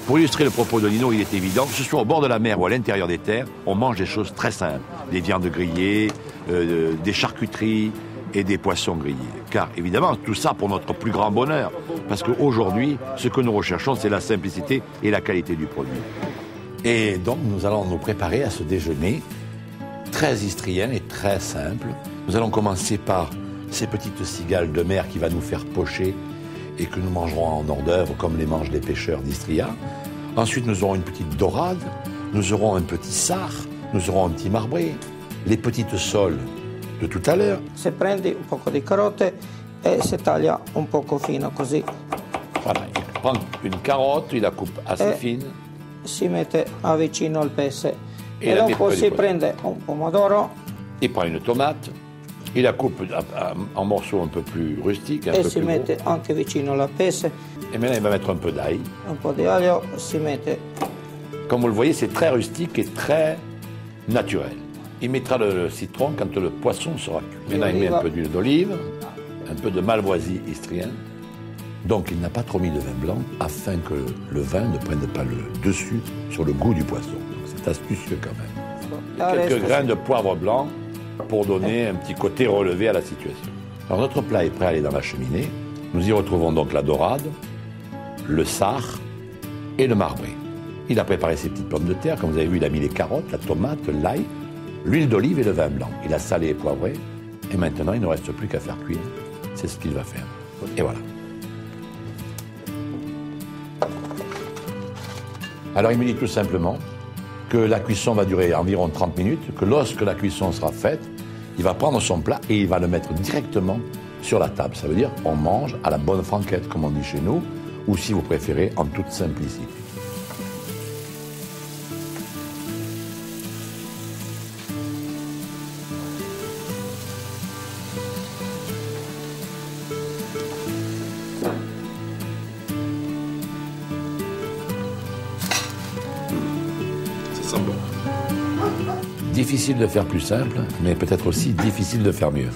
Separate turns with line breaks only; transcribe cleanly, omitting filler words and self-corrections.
Pour illustrer le propos de Nino, il est évident, que ce soit au bord de la mer ou à l'intérieur des terres, on mange des choses très simples. Des viandes grillées, des charcuteries et des poissons grillés. Car évidemment, tout ça pour notre plus grand bonheur. Parce qu'aujourd'hui, ce que nous recherchons, c'est la simplicité et la qualité du produit. Et donc, nous allons nous préparer à ce déjeuner très istrien et très simple. Nous allons commencer par ces petites cigales de mer qui va nous faire pocher et que nous mangerons en hors d'œuvre comme les mangent les pêcheurs d'Istria. Ensuite, nous aurons une petite dorade, nous aurons un petit sar, nous aurons un petit marbré, les petites soles de tout à l'heure.
Se prendi un poco di carote e se taglia un poco fino così.
Voilà, il prend une carotte, il la coupe assez fine.
Si mette vicino al pesce.
E
E
la
dopo
mette
si
poi.
prende un pomodoro
Il prend une tomate, il la coupe en morceaux un peu plus rustiques, un
e
peu
si
plus
mette
gros.
anche vicino al pesce.
Et maintenant, il va mettre un peu d'ail.
Un po' di aglio, si mette.
Comme vous le voyez, c'est très rustique et très naturel. Il mettra le citron quand le poisson sera cuit. Maintenant, il met un peu d'huile d'olive, un peu de malvoisie istrien. Donc, il n'a pas trop mis de vin blanc afin que le vin ne prenne pas le dessus sur le goût du poisson. Donc, c'est astucieux quand même. Quelques grains de poivre blanc pour donner un petit côté relevé à la situation. Alors, notre plat est prêt à aller dans la cheminée. Nous y retrouvons donc la dorade, le sar et le marbré. Il a préparé ses petites pommes de terre. Comme vous avez vu, il a mis les carottes, la tomate, l'ail, l'huile d'olive et le vin blanc. Il a salé et poivré. Et maintenant, il ne reste plus qu'à faire cuire. C'est ce qu'il va faire. Et voilà. Alors, il me dit tout simplement que la cuisson va durer environ 30 minutes, que lorsque la cuisson sera faite, il va prendre son plat et il va le mettre directement sur la table. Ça veut dire on mange à la bonne franquette, comme on dit chez nous, ou si vous préférez, en toute simplicité.
Ça sent bon.
Difficile de faire plus simple, mais peut-être aussi difficile de faire mieux.